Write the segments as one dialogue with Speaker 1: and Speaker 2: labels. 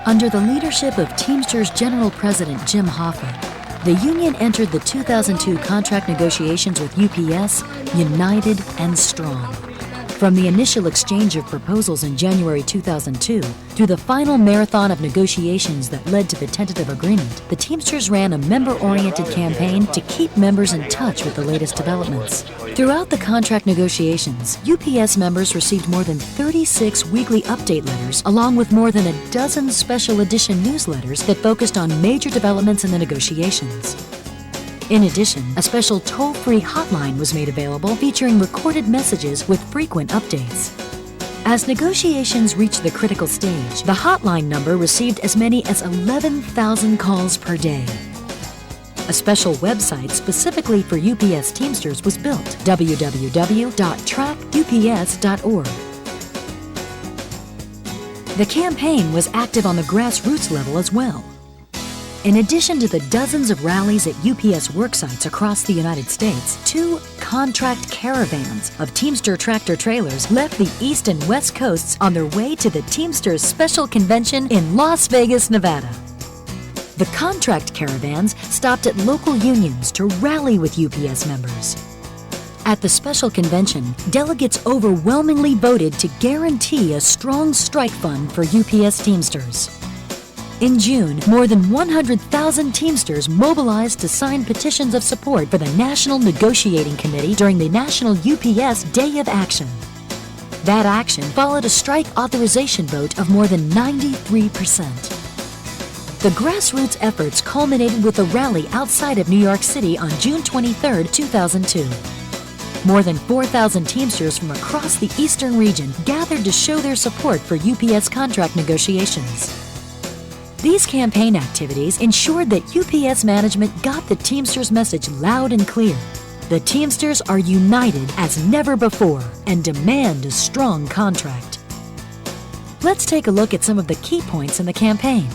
Speaker 1: Under the leadership of Teamsters General President Jim Hoffa, the union entered the 2002 contract negotiations with UPS united and strong. From the initial exchange of proposals in January 2002 through the final marathon of negotiations that led to the tentative agreement, the Teamsters ran a member-oriented campaign to keep members in touch with the latest developments. Throughout the contract negotiations, UPS members received more than 36 weekly update letters, along with more than a dozen special edition newsletters that focused on major developments in the negotiations. In addition, a special toll-free hotline was made available featuring recorded messages with frequent updates. As negotiations reached the critical stage, the hotline number received as many as 11,000 calls per day. A special website specifically for UPS Teamsters was built, www.trackups.org. The campaign was active on the grassroots level as well. In addition to the dozens of rallies at UPS worksites across the United States, 2 contract caravans of Teamster tractor trailers left the East and West Coasts on their way to the Teamsters Special Convention in Las Vegas, Nevada. The contract caravans stopped at local unions to rally with UPS members. At the special convention, delegates overwhelmingly voted to guarantee a strong strike fund for UPS Teamsters. In June, more than 100,000 Teamsters mobilized to sign petitions of support for the National Negotiating Committee during the National UPS Day of Action. That action followed a strike authorization vote of more than 93%. The grassroots efforts culminated with a rally outside of New York City on June 23, 2002. More than 4,000 Teamsters from across the Eastern region gathered to show their support for UPS contract negotiations. These campaign activities ensured that UPS management got the Teamsters message loud and clear. The Teamsters are united as never before and demand a strong contract. Let's take a look at some of the key points in the campaign.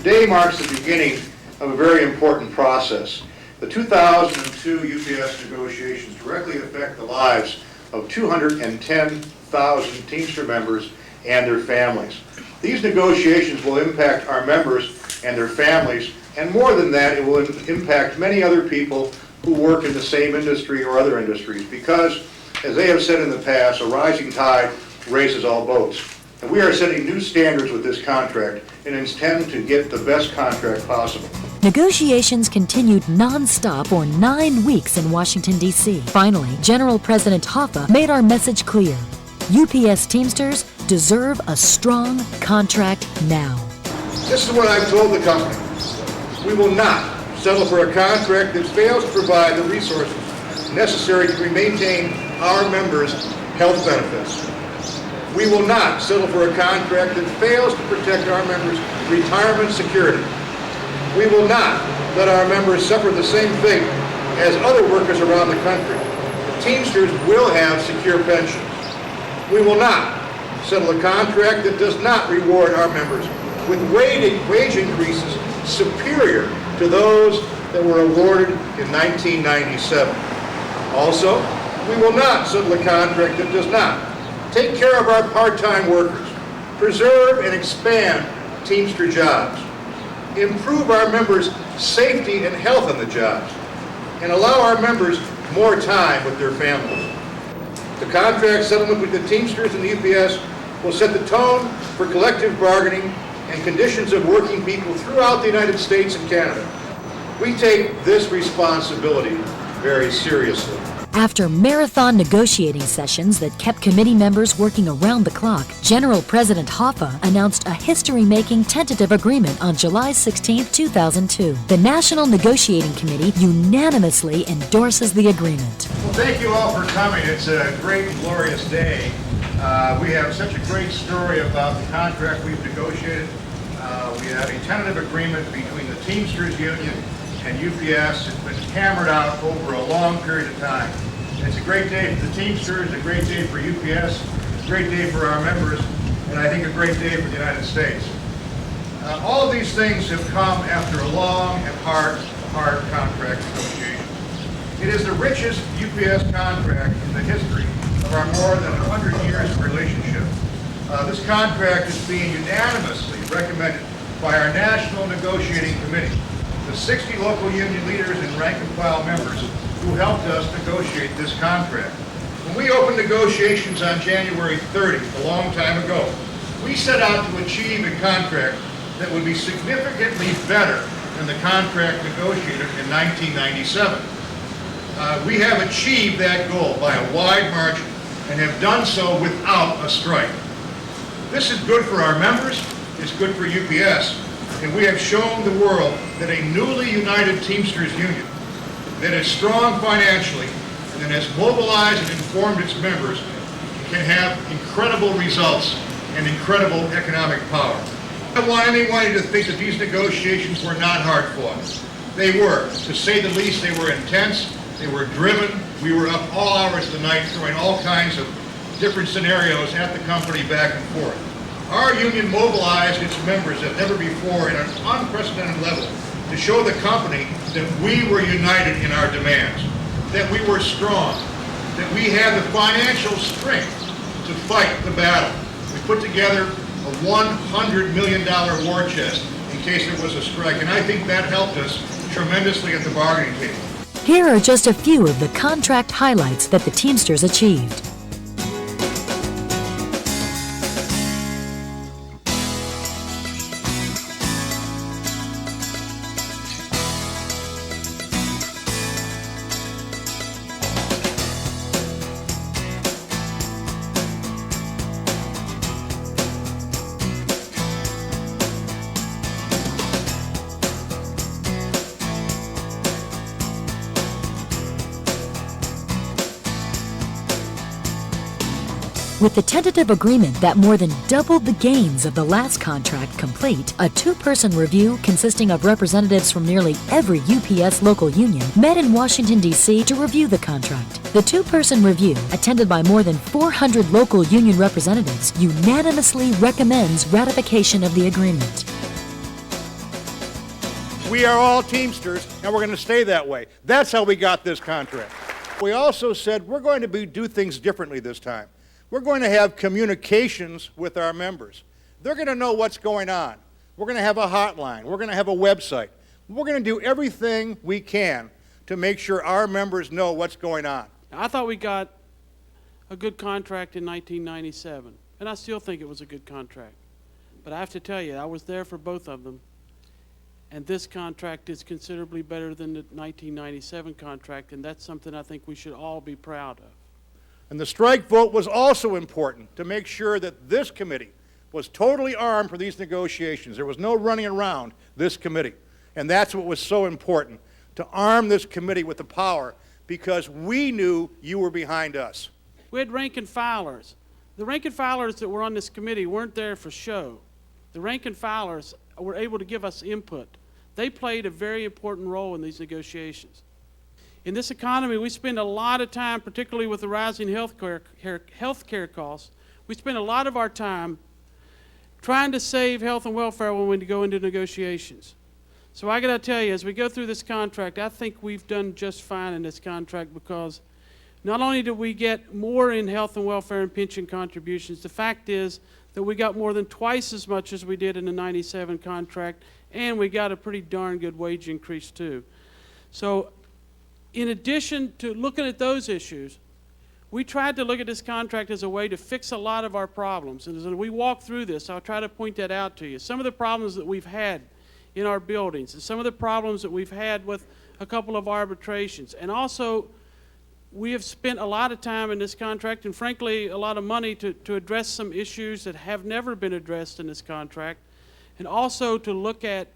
Speaker 2: Today marks the beginning of a very important process. The 2002 UPS negotiations directly affect the lives of 210,000 Teamster members and their families. These negotiations will impact our members and their families, and more than that, it will impact many other people who work in the same industry or other industries, because, as they have said in the past, a rising tide raises all boats. And we are setting new standards with this contract and intend to get the best contract possible.
Speaker 1: Negotiations continued non-stop for 9 weeks in Washington, D.C. Finally, General President Hoffa made our message clear. UPS Teamsters deserve a strong contract now.
Speaker 2: This is what I've told the company. We will not settle for a contract that fails to provide the resources necessary to maintain our members' health benefits. We will not settle for a contract that fails to protect our members' retirement security. We will not let our members suffer the same fate as other workers around the country. The Teamsters will have secure pensions. We will not settle a contract that does not reward our members with wage increases superior to those that were awarded in 1997. Also, we will not settle a contract that does not take care of our part-time workers, preserve and expand Teamster jobs, improve our members' safety and health on the jobs, and allow our members more time with their families. The contract settlement with the Teamsters and the UPS will set the tone for collective bargaining and conditions of working people throughout the United States and Canada. We take this responsibility very seriously.
Speaker 1: After marathon negotiating sessions that kept committee members working around the clock, General President Hoffa announced a history-making tentative agreement on July 16, 2002. The National Negotiating Committee unanimously endorses the agreement.
Speaker 2: Well, thank you all for coming. It's a great and glorious day. We have such a great story about the contract we've negotiated. We have a tentative agreement between the Teamsters Union and UPS. It's been hammered out over a long period of time. It's a great day for the Teamsters, a great day for UPS, a great day for our members, and I think a great day for the United States. All of these things have come after a long and hard contract negotiation. It is the richest UPS contract in the history of our more than 100 years of relationship. This contract is being unanimously recommended by our National Negotiating Committee, the 60 local union leaders and rank and file members who helped us negotiate this contract. When we opened negotiations on January 30th, a long time ago, we set out to achieve a contract that would be significantly better than the contract negotiated in 1997. We have achieved that goal by a wide margin and have done so without a strike. This is good for our members, it's good for UPS, and we have shown the world that a newly united Teamsters union that is strong financially and that has mobilized and informed its members can have incredible results and incredible economic power. I don't want anyone to think that these negotiations were not hard fought. They were. To say the least, they were intense, they were driven. We were up all hours of the night throwing all kinds of different scenarios at the company back and forth. Our union mobilized its members as never before at an unprecedented level to show the company that we were united in our demands, that we were strong, that we had the financial strength to fight the battle. We put together a $100 million war chest in case there was a strike, and I think that helped us tremendously at the bargaining table.
Speaker 1: Here are just a few of the contract highlights that the Teamsters achieved. With the tentative agreement that more than doubled the gains of the last contract complete, a two-person review consisting of representatives from nearly every UPS local union met in Washington, D.C. to review the contract. The two-person review, attended by more than 400 local union representatives, unanimously recommends ratification of the agreement.
Speaker 2: We are all Teamsters, and we're going to stay that way. That's how we got this contract. We also said we're going to do things differently this time. We're going to have communications with our members. They're going to know what's going on. We're going to have a hotline. We're going to have a website. We're going to do everything we can to make sure our members know what's going on.
Speaker 3: I thought we got a good contract in 1997, and I still think it was a good contract. But I have to tell you, I was there for both of them, and this contract is considerably better than the 1997 contract, and that's something I think we should all be proud of.
Speaker 2: And the strike vote was also important to make sure that this committee was totally armed for these negotiations. There was no running around this committee. And that's what was so important, to arm this committee with the power, because we knew you were behind us.
Speaker 3: We had rank and filers. The rank and filers that were on this committee weren't there for show. The rank and filers were able to give us input. They played a very important role in these negotiations. In this economy, we spend a lot of time, particularly with the rising health care costs, we spend a lot of our time trying to save health and welfare when we go into negotiations. So I got to tell you, as we go through this contract, I think we've done just fine in this contract, because not only did we get more in health and welfare and pension contributions, the fact is that we got more than twice as much as we did in the 97 contract, and we got a pretty darn good wage increase too. So in addition to looking at those issues, we tried to look at this contract as a way to fix a lot of our problems. And as we walk through this, I'll try to point that out to you. Some of the problems that we've had in our buildings, and some of the problems that we've had with a couple of arbitrations. And also, we have spent a lot of time in this contract, and frankly, a lot of money to address some issues that have never been addressed in this contract, and also to look at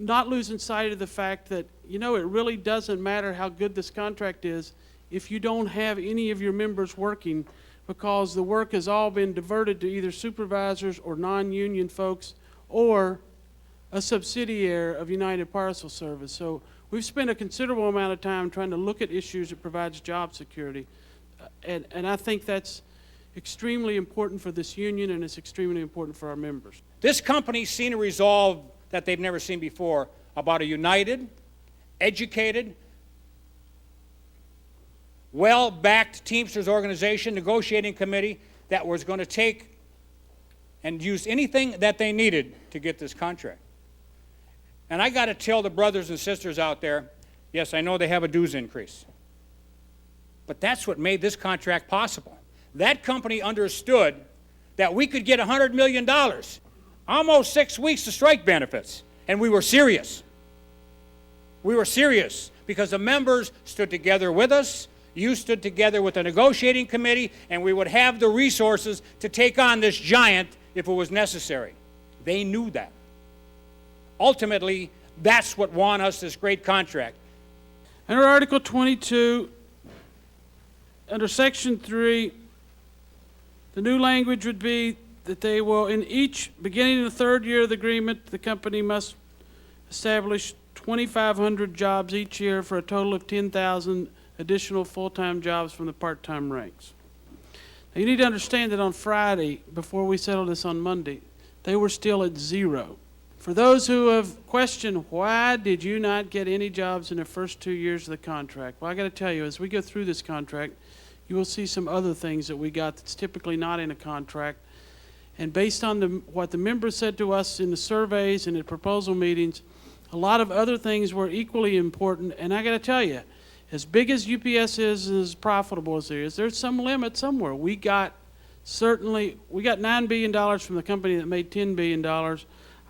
Speaker 3: not losing sight of the fact that, you know, it really doesn't matter how good this contract is if you don't have any of your members working, because the work has all been diverted to either supervisors or non-union folks or a subsidiary of United Parcel Service. So we've spent a considerable amount of time trying to look at issues that provides job security. And I think that's extremely important for this union, and it's extremely important for our members.
Speaker 4: This company's seen a resolve that they've never seen before about a united, educated, well-backed Teamsters organization, negotiating committee that was going to take and use anything that they needed to get this contract. And I got to tell the brothers and sisters out there, yes, I know they have a dues increase, but that's what made this contract possible. That company understood that we could get $100 million, almost 6 weeks of strike benefits, and we were serious. We were serious because the members stood together with us, you stood together with the negotiating committee, and we would have the resources to take on this giant if it was necessary. They knew that. Ultimately, that's what won us this great contract.
Speaker 3: Under Article 22, under Section 3, the new language would be that they will, in each, beginning in the third year of the agreement, the company must establish 2,500 jobs each year for a total of 10,000 additional full-time jobs from the part-time ranks. Now, you need to understand that on Friday, before we settled this on Monday, they were still at 0. For those who have questioned, why did you not get any jobs in the first 2 years of the contract? Well, I got to tell you, as we go through this contract, you will see some other things that we got that's typically not in a contract. And based on what the members said to us in the surveys and the proposal meetings, a lot of other things were equally important. And I got to tell you, as big as UPS is and as profitable as it is, there's some limit somewhere. We got $9 billion from the company that made $10 billion.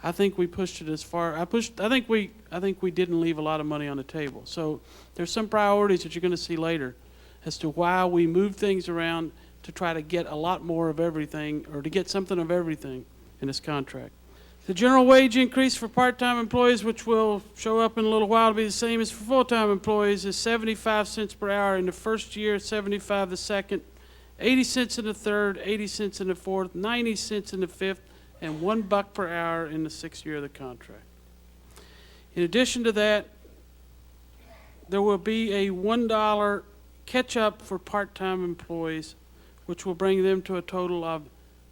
Speaker 3: I think we pushed it as far. I think we didn't leave a lot of money on the table. So there's some priorities that you're going to see later as to why we moved things around to try to get a lot more of everything, or to get something of everything in this contract. The general wage increase for part-time employees, which will show up in a little while to be the same as for full-time employees, is 75 cents per hour in the first year, 75 the second, 80 cents in the third, 80 cents in the fourth, 90 cents in the fifth, and $1 per hour in the 6th year of the contract. In addition to that, there will be a $1 catch-up for part-time employees, which will bring them to a total of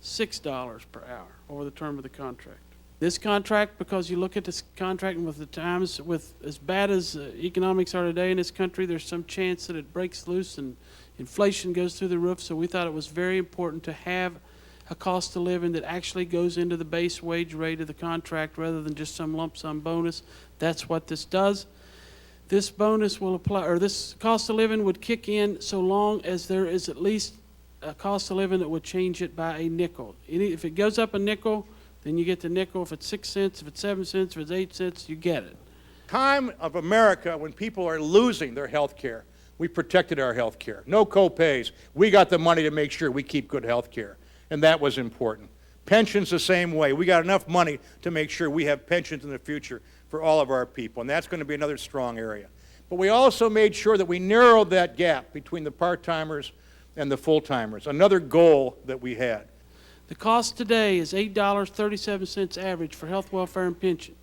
Speaker 3: $6 per hour over the term of the contract. This contract, because you look at this contract and with the times, with as bad as economics are today in this country, there's some chance that it breaks loose and inflation goes through the roof. So we thought it was very important to have a cost of living that actually goes into the base wage rate of the contract rather than just some lump sum bonus. That's what this does. This bonus will apply, or this cost of living would kick in so long as there is at least a cost of living that would change it by a nickel. If it goes up a nickel, then you get the nickel. If it's 6 cents, if it's 7 cents, if it's 8 cents, you get it.
Speaker 2: Time of America when people are losing their health care, we protected our health care. No co-pays. We got the money to make sure we keep good health care, and that was important. Pensions the same way. We got enough money to make sure we have pensions in the future for all of our people, and that's going to be another strong area. But we also made sure that we narrowed that gap between the part-timers and the full-timers, another goal that we had.
Speaker 3: The cost today is $8.37 average for health, welfare, and pension.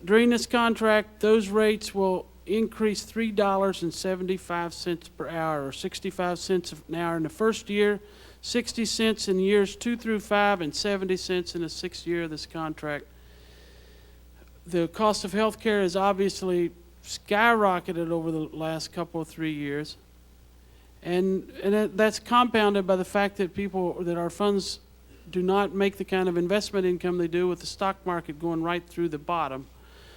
Speaker 3: During this contract, those rates will increase $3.75 per hour, or 65 cents an hour in the first year, 60 cents in years 2 through 5, and 70 cents in the 6th year of this contract. The cost of health care has obviously skyrocketed over the last couple of 3 years. And that's compounded by the fact that our funds do not make the kind of investment income they do with the stock market going right through the bottom.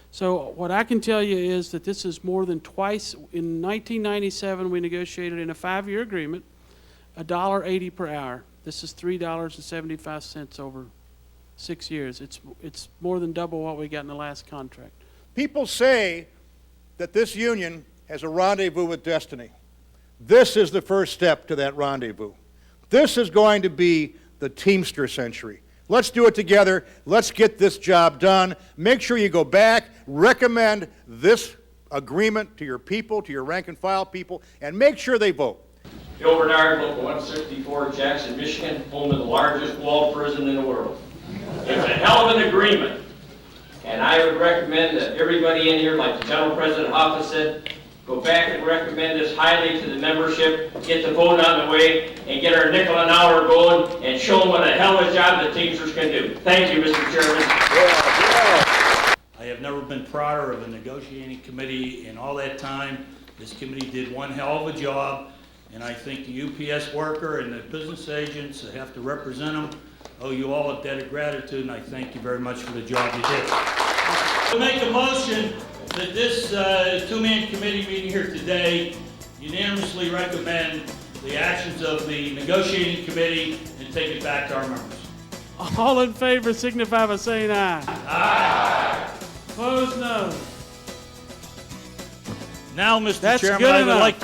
Speaker 3: So what I can tell you is that this is more than twice. In 1997, we negotiated in a 5-year agreement $1.80 per hour. This is $3.75 over 6 years. It's more than double what we got in the last contract.
Speaker 2: People say that this union has a rendezvous with destiny. This is the first step to that rendezvous. This is going to be the Teamster century. Let's do it together. Let's get this job done. Make sure you go back, recommend this agreement to your people, to your rank and file people, and make sure they vote.
Speaker 5: Bill Bernard, Local 164, Jackson, Michigan, home of the largest walled prison in the world. It's a hell of an agreement, and I would recommend that everybody in here, like the General President Hoffa said, go back and recommend this highly to the membership, get the vote on the way, and get our nickel an hour going, and show them what a hell of a job the Teamsters can do. Thank you, Mr. Chairman.
Speaker 6: I have never been prouder of a negotiating committee in all that time This committee did one hell of a job, and I think the UPS worker and the business agents that have to represent them owe you all a debt of gratitude, and I thank you very much for the job you did. I make a motion that this two-man committee meeting here today unanimously recommend the actions of the negotiating committee and take it back to our members.
Speaker 3: All in favor signify by saying aye.
Speaker 6: Aye.
Speaker 3: Opposed, no.
Speaker 6: Now, Mr.
Speaker 3: That's
Speaker 6: Chairman,
Speaker 3: good
Speaker 6: I would
Speaker 3: enough.
Speaker 6: like